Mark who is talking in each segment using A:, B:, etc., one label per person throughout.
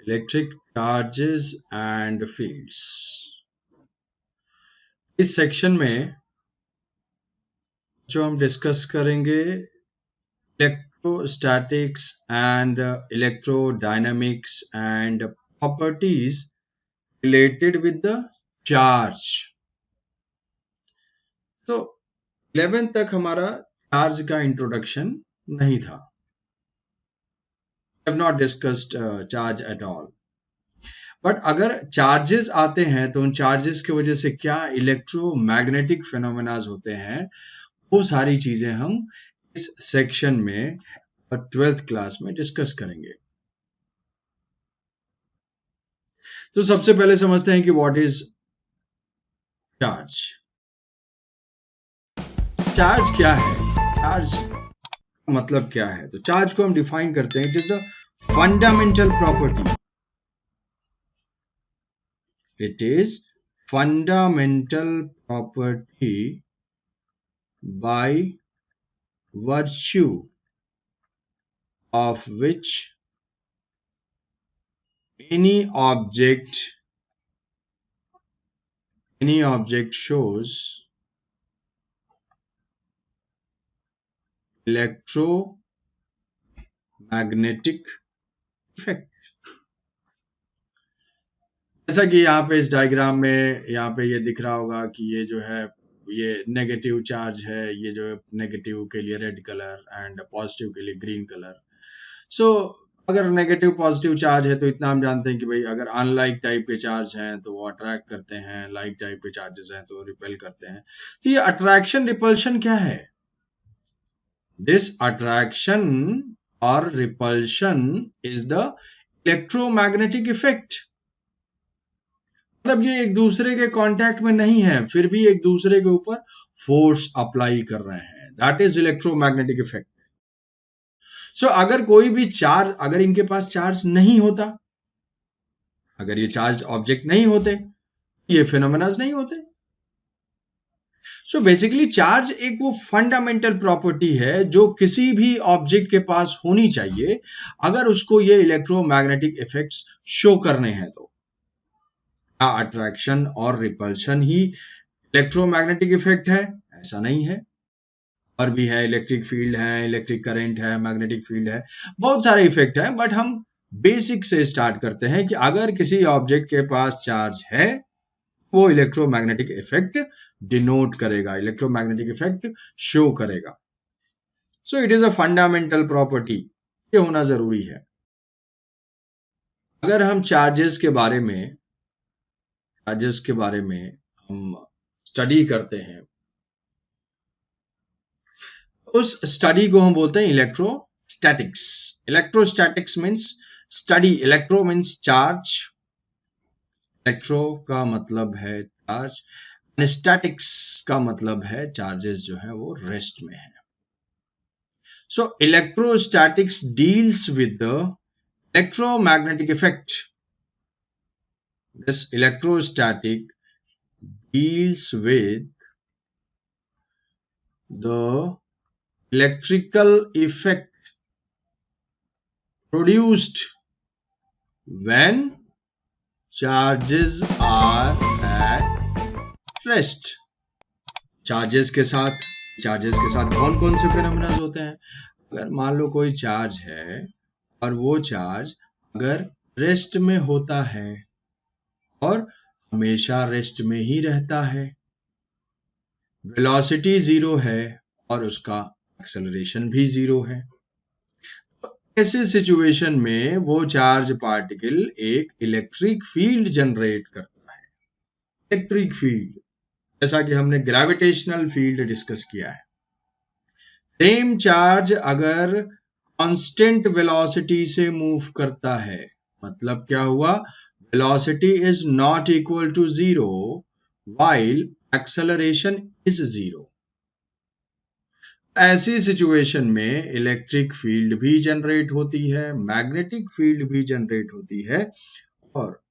A: Electric charges and fields. इस section में जो हम डिस्कस करेंगे electrostatics and electrodynamics and properties related with the charge. तो 11th तक हमारा चार्ज का इंट्रोडक्शन नहीं था। We have not discussed charge at all. But अगर चार्जेस आते हैं तो उन चार्जेस की वजह से क्या इलेक्ट्रोमैग्नेटिक फिनोमेनाज होते हैं, वो सारी चीजें हम इस सेक्शन में 12th क्लास में डिस्कस करेंगे। तो सबसे पहले समझते हैं कि व्हाट इज चार्ज। चार्ज क्या है, चार्ज मतलब क्या है? तो चार्ज को हम डिफाइन करते हैं, it is the fundamental property, it is fundamental property by virtue of which any object shows electromagnetic effect। जैसा कि यहाँ पे इस डायग्राम में यहाँ पे ये दिख रहा होगा कि ये जो है ये नेगेटिव चार्ज है, ये जो है नेगेटिव के लिए रेड कलर एंड पॉजिटिव के लिए ग्रीन कलर। सो अगर नेगेटिव पॉजिटिव चार्ज है तो इतना हम जानते हैं कि भाई अगर अनलाइक टाइप के चार्ज हैं तो वो अट्रैक्ट करते हैं, लाइक टाइप के चार्जेस हैं तो रिपेल करते हैं। तो ये अट्रैक्शन रिपल्शन क्या है? दिस अट्रैक्शन और repulsion is the electromagnetic effect. मतलब ये एक दूसरे के कांटेक्ट में नहीं है, फिर भी एक दूसरे के ऊपर फोर्स अप्लाई कर रहे हैं, दैट इज इलेक्ट्रोमैग्नेटिक इफेक्ट। सो अगर कोई भी चार्ज, अगर इनके पास चार्ज नहीं होता, अगर ये चार्ज्ड ऑब्जेक्ट नहीं होते, ये फिनोमेनाज नहीं होते। सो बेसिकली चार्ज एक वो फंडामेंटल प्रॉपर्टी है जो किसी भी ऑब्जेक्ट के पास होनी चाहिए अगर उसको ये इलेक्ट्रोमैग्नेटिक इफेक्ट्स शो करने हैं। तो अट्रैक्शन और रिपल्शन ही इलेक्ट्रोमैग्नेटिक इफेक्ट है? ऐसा नहीं है, और भी है, इलेक्ट्रिक फील्ड है, इलेक्ट्रिक करंट है, मैग्नेटिक फील्ड है, बहुत सारे इफेक्ट है। बट हम बेसिक से स्टार्ट करते हैं कि अगर किसी ऑब्जेक्ट के पास चार्ज है वो इलेक्ट्रोमैग्नेटिक इफेक्ट डिनोट करेगा, इलेक्ट्रोमैग्नेटिक इफेक्ट शो करेगा। So it is a fundamental property, ये होना जरूरी है। अगर हम चार्जेस के बारे में हम स्टडी करते हैं, उस स्टडी को हम बोलते हैं electrostatics. Electrostatics means study, electro means charge, electro का मतलब है चार्ज, एंड स्टैटिक्स का मतलब है चार्जेस जो है वो रेस्ट में है। So electrostatics deals with the electromagnetic effect. This electrostatic deals with the electrical effect produced when charges are at rest। Charges के साथ कौन कौन से फिनोमेना होते हैं? अगर मान लो कोई चार्ज है और वो चार्ज अगर रेस्ट में होता है और हमेशा रेस्ट में ही रहता है, वेलोसिटी 0 है और उसका एक्सेलरेशन भी 0 है, ऐसे सिचुएशन में वो चार्ज पार्टिकल एक इलेक्ट्रिक फील्ड जनरेट करता है। इलेक्ट्रिक फील्ड जैसा कि हमने ग्रेविटेशनल फील्ड डिस्कस किया है। सेम चार्ज अगर कांस्टेंट वेलोसिटी से मूव करता है, मतलब क्या हुआ? velocity is not equal to 0 while acceleration is 0। ऐसी सिचुएशन में इलेक्ट्रिक फील्ड भी जनरेट होती है, मैग्नेटिक फील्ड भी जनरेट होती है। और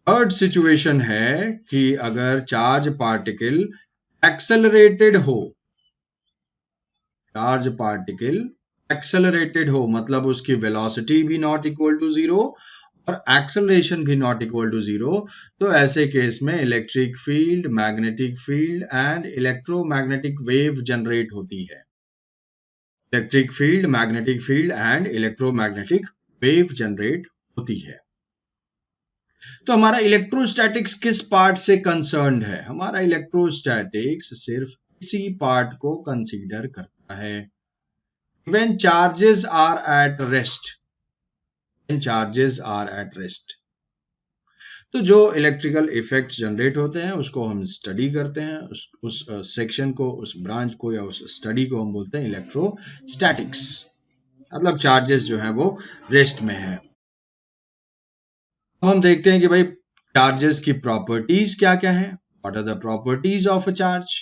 A: थर्ड सिचुएशन है कि अगर चार्ज पार्टिकल एक्सेलरेटेड हो, मतलब उसकी वेलोसिटी भी नॉट इक्वल टू 0 और एक्सेलरेशन भी नॉट इक्वल टू 0, तो ऐसे केस में electric field, magnetic field and electromagnetic wave generate होती है। Electric field, magnetic field and electromagnetic wave generate होती है। तो हमारा इलेक्ट्रोस्टैटिक्स किस पार्ट से कंसर्न्ड है? हमारा इलेक्ट्रोस्टैटिक्स सिर्फ इसी पार्ट को कंसीडर करता है। When charges are at rest, when charges are at rest, तो जो इलेक्ट्रिकल इफेक्ट्स जनरेट होते हैं उसको हम स्टडी करते हैं, उस सेक्शन को, उस ब्रांच को या उस स्टडी को हम बोलते हैं इलेक्ट्रोस्टैटिक्स। मतलब चार्जेस जो है वो रेस्ट में है। अब हम देखते हैं कि भाई चार्जेस की प्रॉपर्टीज क्या क्या है। What are the properties of a charge?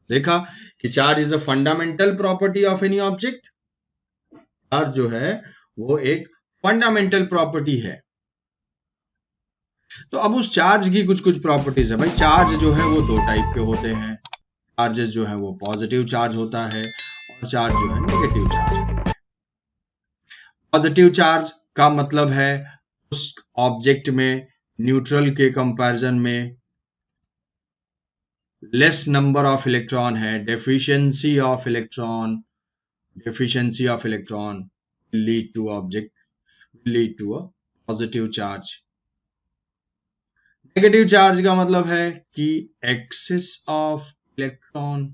A: देखा कि charge is a fundamental property of any object. Charge जो है वो एक फंडामेंटल प्रॉपर्टी है। तो अब उस चार्ज की कुछ कुछ प्रॉपर्टीज है। भाई चार्ज जो है वो दो टाइप के होते हैं। चार्जेस जो है वो पॉजिटिव चार्ज होता है और चार्ज जो है नेगेटिव चार्ज होता है। पॉजिटिव चार्ज का मतलब है उस ऑब्जेक्ट में न्यूट्रल के कंपैरिजन में लेस नंबर ऑफ इलेक्ट्रॉन है, deficiency of electron lead to object, lead to a positive charge. Negative charge का मतलब है कि एक्सेस ऑफ इलेक्ट्रॉन।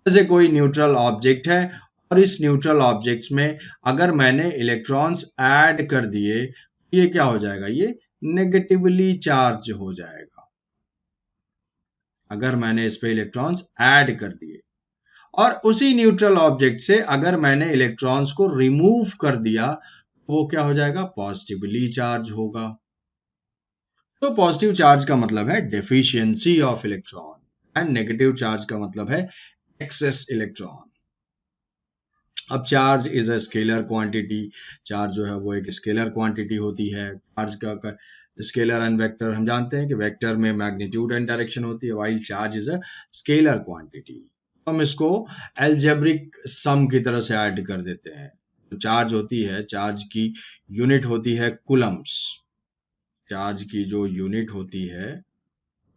A: जैसे कोई न्यूट्रल ऑब्जेक्ट है और इस न्यूट्रल ऑब्जेक्ट में अगर मैंने इलेक्ट्रॉन्स ऐड कर दिए तो ये क्या हो जाएगा? ये नेगेटिवली चार्ज हो जाएगा। अगर मैंने इस पे इलेक्ट्रॉन्स ऐड कर दिए, और उसी न्यूट्रल ऑब्जेक्ट से अगर मैंने इलेक्ट्रॉन्स को रिमूव कर दिया तो वो क्या हो जाएगा? पॉजिटिवली चार्ज होगा। तो पॉजिटिव चार्ज का मतलब है deficiency of electron and negative charge का मतलब है एक्सेस इलेक्ट्रॉन। अब charge is a scalar quantity. Charge जो है वो एक स्केलर क्वांटिटी होती है। चार्ज का स्केलर एंड वेक्टर हम जानते हैं कि वेक्टर में मैग्नीट्यूड एंड डायरेक्शन होती है, while charge is a scalar quantity. हम इसको एल्जेब्रिक सम की तरह से ऐड कर देते हैं। तो चार्ज होती है, चार्ज की यूनिट होती है कूलम्स। चार्ज की जो यूनिट होती है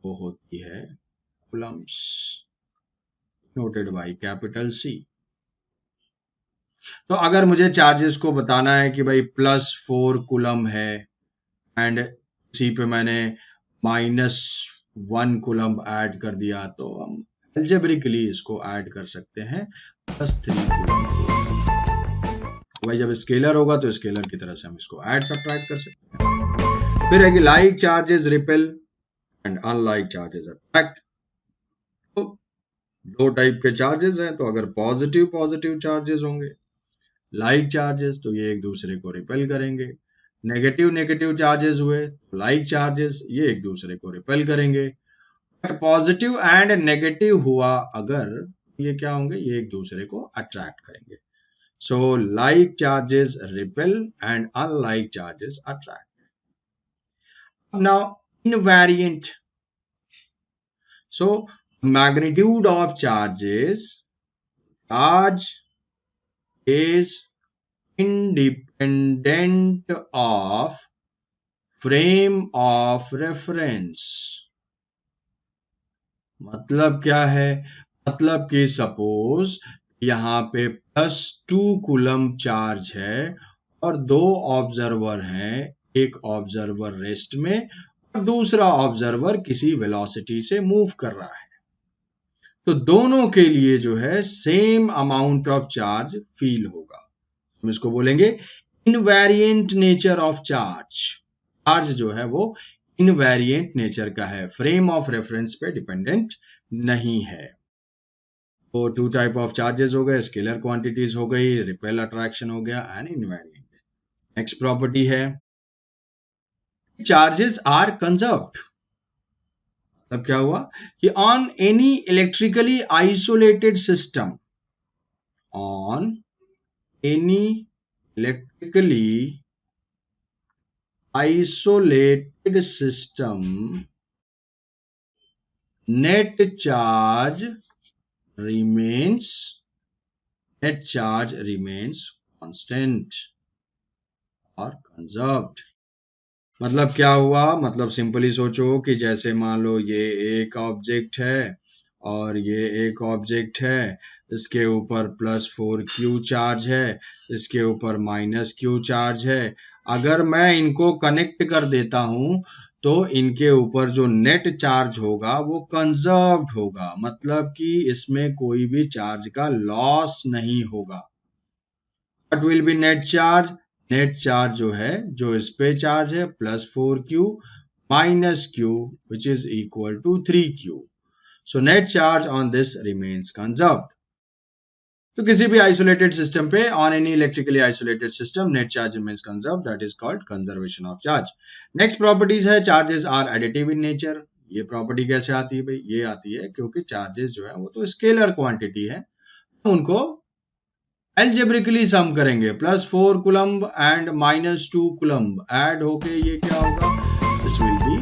A: वो होती है Coulomb's, noted by capital C। तो अगर मुझे चार्जेस को बताना है कि भाई +4 कूलम है एंड इसी पे मैंने -1 कूलम ऐड कर दिया, तो हम एल्जेब्रिकली इसको ऐड कर सकते हैं +3 कूलम को। भाई जब स्केलर होगा तो स्केलर की तरह से हम इसको ऐड सब्ट्रैक्ट कर सकते हैं। फिर है कि like charges repel and unlike charges attract. तो दो टाइप के चार्जेस हैं, तो अगर पॉजिटिव चार्जेस होंगे लाइक चार्जेस तो ये एक दूसरे को रिपेल करेंगे। नेगेटिव चार्जेस हुए तो लाइक चार्जेस ये एक दूसरे को रिपेल करेंगे। बट पॉजिटिव एंड नेगेटिव हुआ अगर, ये क्या होंगे? ये एक दूसरे को अट्रैक्ट करेंगे। So like charges repel and unlike charges attract. Now invariant. So magnitude of charges, charge is independent of frame of reference. मतलब क्या है? मतलब कि सपोज यहाँ पे +2 कूलम चार्ज है और दो ऑब्जर्वर हैं, एक ऑब्जर्वर रेस्ट में और दूसरा ऑब्जर्वर किसी वेलोसिटी से मूव कर रहा है। तो दोनों के लिए जो है same amount of charge feel होगा। हम इसको बोलेंगे invariant nature of charge. Charge जो है वो इनवेरिएंट नेचर का है, फ्रेम ऑफ रेफरेंस पे डिपेंडेंट नहीं है। तो टू टाइप ऑफ चार्जेस हो गए, स्केलर क्वांटिटीज हो गई, रिपेल अट्रैक्शन हो गया एंड इनवेरिएंट। नेक्स्ट प्रॉपर्टी है चार्जेस आर कंजर्व्ड। अब क्या हुआ कि on any electrically isolated system, on any electrically isolated system, net charge remains, net charge remains constant. are conserved। मतलब क्या हुआ, मतलब सिंपली सोचो कि जैसे मान लो ये एक ऑब्जेक्ट है और ये एक ऑब्जेक्ट है, इसके ऊपर +4q चार्ज है, इसके ऊपर -q चार्ज है। अगर मैं इनको कनेक्ट कर देता हूं तो इनके ऊपर जो नेट चार्ज होगा वो कंजर्व्ड होगा, मतलब कि इसमें कोई भी चार्ज का लॉस नहीं होगा। What will be net charge? Net charge जो है, जो इस पे चार्ज है +4q -q which is equal to 3q। So net charge on this remains conserved। तो किसी भी आइसोलेटेड सिस्टम पे, on any electrically isolated system, net charge remains conserve, that is called conservation of charge. Next properties है, charges are additive in nature. ये property कैसे आती है भाई? ये आती है क्योंकि चार्जेस जो है वो तो स्केलर क्वांटिटी है, उनको एल्जेब्रिकली सम करेंगे, +4 कूलम्ब एंड -2 कूलम्ब ऐड होके ये क्या होगा, this will be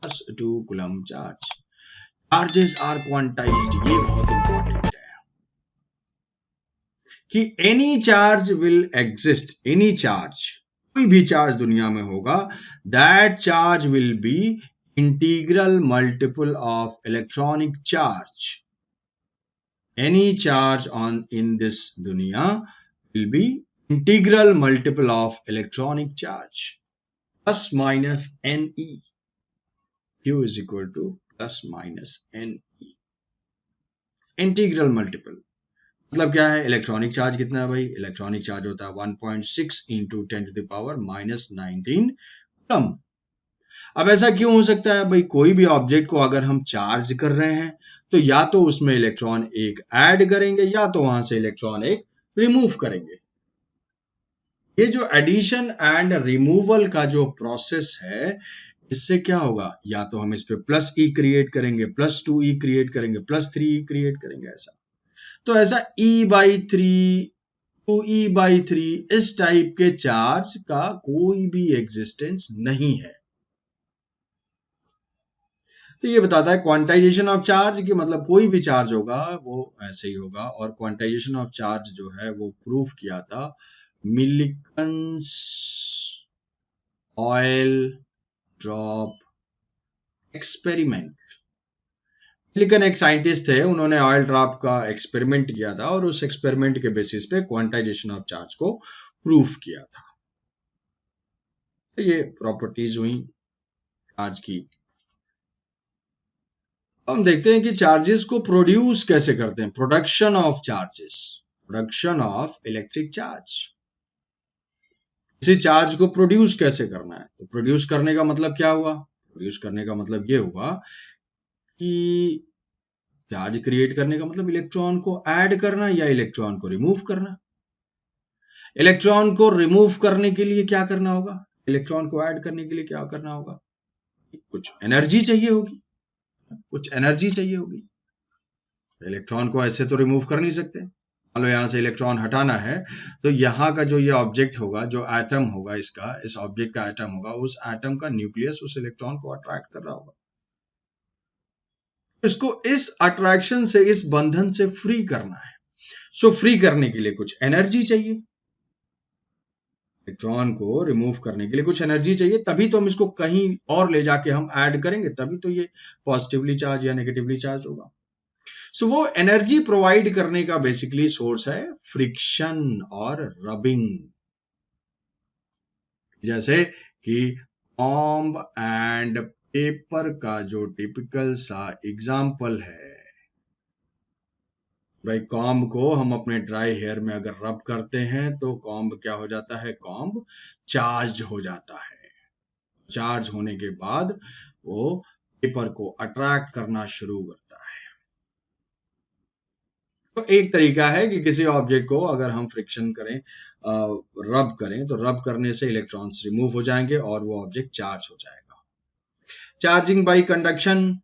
A: +2 coulomb charge. Charges are quantized, ये बहुत इंपॉर्टेंट है कि any charge will exist, any charge, कोई भी चार्ज दुनिया में होगा, that charge will be integral multiple of electronic charge. Any charge on in this दुनिया will be integral multiple of electronic charge, ±NE। Q is equal to ±NE, integral multiple. मतलब क्या है, electronic charge कितना है भाई? Electronic charge होता है 1.6 into 10⁻⁻19 coulomb. अब ऐसा क्यों हो सकता है भाई? कोई भी ऑब्जेक्ट को अगर हम चार्ज कर रहे हैं तो या तो उसमें इलेक्ट्रॉन एक ऐड करेंगे या तो वहां से इलेक्ट्रॉन एक रिमूव करेंगे। ये जो एडिशन एंड रिमूवल का जो प्रोसेस है, इससे क्या होगा, या तो हम इस पे +E क्रिएट करेंगे, +2E क्रिएट करेंगे, +3E क्रिएट करेंगे, ऐसा। तो ऐसा E/3 2E/3 इस टाइप के चार्ज का कोई भी एग्जिस्टेंस नहीं है। तो ये बताता है क्वांटाइजेशन ऑफ चार्ज, कि मतलब कोई भी चार्ज होगा वो ऐसे ही होगा। और क्वांटाइजेशन ऑफ चार्ज जो है वो प्रूफ किया था Millikan's oil drop experiment. Millikan एक साइंटिस्ट थे, उन्होंने ऑयल ड्रॉप का एक्सपेरिमेंट किया था और उस एक्सपेरिमेंट के बेसिस पे क्वांटाइजेशन ऑफ चार्ज को प्रूफ किया था। तो ये प्रॉपर्टीज हुई चार्ज की। हम देखते हैं कि चार्जेस को प्रोड्यूस कैसे करते हैं, production of charges, production of electric charge. इसी चार्ज को प्रोड्यूस कैसे करना है? तो प्रोड्यूस करने का मतलब क्या हुआ? प्रोड्यूस करने का मतलब ये हुआ कि चार्ज क्रिएट करने का मतलब इलेक्ट्रॉन को ऐड करना या इलेक्ट्रॉन को रिमूव करना। इलेक्ट्रॉन को रिमूव करने के लिए क्या करना होगा, इलेक्ट्रॉन को ऐड करने के लिए क्या करना होगा? कुछ एनर्जी चाहिए होगी, कुछ एनर्जी चाहिए होगी। इलेक्ट्रॉन को ऐसे तो रिमूव कर नहीं सकते। मान लो यहां से इलेक्ट्रॉन हटाना है तो यहाँ का जो ये ऑब्जेक्ट होगा, जो एटम होगा, इसका, इस ऑब्जेक्ट का एटम होगा, उस एटम का न्यूक्लियस उस इलेक्ट्रॉन को अट्रैक्ट कर रहा होगा। इसको इस अट्रैक्शन से, इस बंधन से फ्री करना है। सो फ्री करने के लिए कुछ एनर्जी चाहिए, इलेक्ट्रॉन को रिमूव करने के लिए कुछ एनर्जी चाहिए, तभी तो हम इसको कहीं और ले जाके हम ऐड करेंगे, तभी तो ये पॉजिटिवली चार्ज या नेगेटिवली चार्ज होगा। सो वो एनर्जी प्रोवाइड करने का बेसिकली सोर्स है फ्रिक्शन और रबिंग। जैसे कि कॉम्ब एंड पेपर का जो टिपिकल सा एग्जाम्पल है भाई, कॉम्ब को हम अपने ड्राई हेयर में अगर रब करते हैं तो कॉम्ब क्या हो जाता है, कॉम्ब चार्ज हो जाता है। चार्ज होने के बाद वो पेपर को अट्रैक्ट करना शुरू करता है। तो एक तरीका है कि किसी ऑब्जेक्ट को अगर हम फ्रिक्शन करें, रब करें, तो रब करने से इलेक्ट्रॉन्स रिमूव हो जाएंगे और वो ऑब्जेक्ट चार्ज हो जाएगा। Charging by conduction.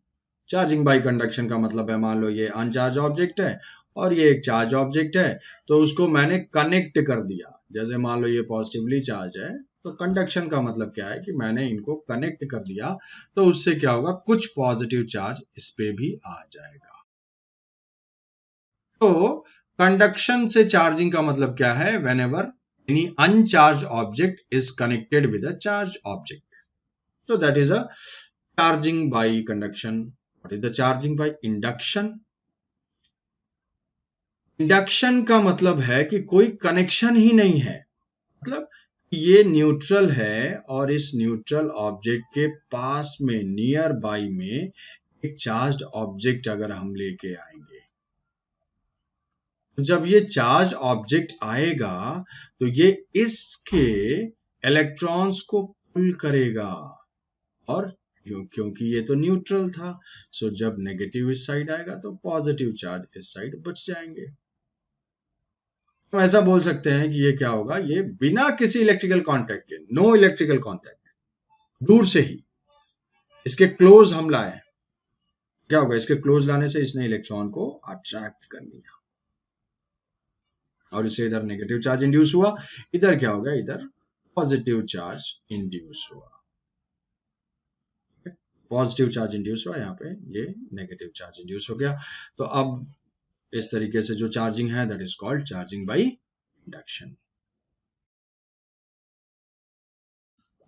A: Charging by conduction का मतलब है, मान लो ये अनचार्ज ऑब्जेक्ट है और ये एक चार्ज ऑब्जेक्ट है, तो उसको मैंने कनेक्ट कर दिया। जैसे मान लो ये पॉजिटिवली चार्ज है, तो कंडक्शन का मतलब क्या है कि मैंने इनको कनेक्ट कर दिया, तो उससे क्या होगा, कुछ पॉजिटिव चार्ज इस पे भी आ जाएगा। तो कंडक्शन से चार्जिंग का मतलब क्या है, whenever any uncharged object is connected with a charged object. So that is a charging by conduction. What is the charging by induction? Induction का मतलब है कि कोई कनेक्शन ही नहीं है, मतलब ये न्यूट्रल है और इस न्यूट्रल ऑब्जेक्ट के पास में नियर बाई में एक चार्ज्ड ऑब्जेक्ट अगर हम लेके आएंगे, तो जब ये चार्ज ऑब्जेक्ट आएगा तो ये इसके इलेक्ट्रॉन्स को पुल करेगा, और क्योंकि ये तो न्यूट्रल था, सो जब नेगेटिव इस साइड आएगा तो पॉजिटिव चार्ज इस साइड बच जाएंगे। हम ऐसा बोल सकते हैं कि ये क्या होगा, ये बिना किसी इलेक्ट्रिकल कांटेक्ट के, नो इलेक्ट्रिकल कांटेक्ट, दूर से ही इसके क्लोज हम लाए, क्या होगा, इसके क्लोज लाने से इसने इलेक्ट्रॉन को अट्रैक्ट कर लिया और इसे इधर नेगेटिव चार्ज इंड्यूस हुआ, इधर क्या हो गया, इधर पॉजिटिव चार्ज इंड्यूस हुआ, पॉजिटिव चार्ज इंड्यूस हुआ, यहाँ पे ये नेगेटिव चार्ज इंड्यूस हो गया। तो अब इस तरीके से जो चार्जिंग है that is called charging by induction.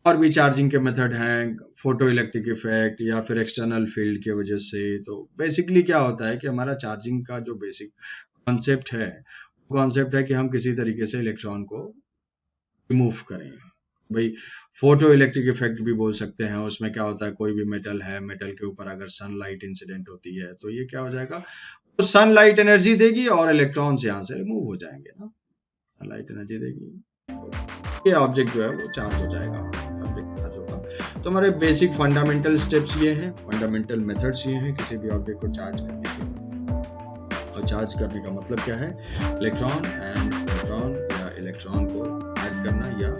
A: और भी चार्जिंग के मेथड हैं, फोटो इलेक्ट्रिक इफेक्ट या फिर एक्सटर्नल फील्ड की वजह से। तो बेसिकली क्या होता है कि हमारा चार्जिंग का जो बेसिक कॉन्सेप्ट है कि हम किसी तरीके से इलेक्ट्रॉन को रिमूव करें। भाई फोटो इलेक्ट्रिक इफेक्ट भी बोल सकते हैं, उसमें क्या होता है, कोई भी मेटल है, मेटल के ऊपर अगर सनलाइट इंसिडेंट होती है तो ये क्या हो जाएगा, तो सनलाइट एनर्जी देगी और इलेक्ट्रॉन्स यहाँ से रिमूव हो जाएंगे ना, सनलाइट एनर्जी देगी, ये ऑब्जेक्ट जो है वो चार्ज हो जाएगा, ऑब्जेक्ट चार्ज होगा। तो हमारे बेसिक फंडामेंटल स्टेप्स ये हैं, फंडामेंटल मेथड्स ये हैं किसी भी ऑब्जेक्ट को चार्ज करने के। और चार्ज करने का मतलब क्या है, इलेक्ट्रॉन एंड न्यूट्रॉन या इलेक्ट्रॉन को ऐड करना या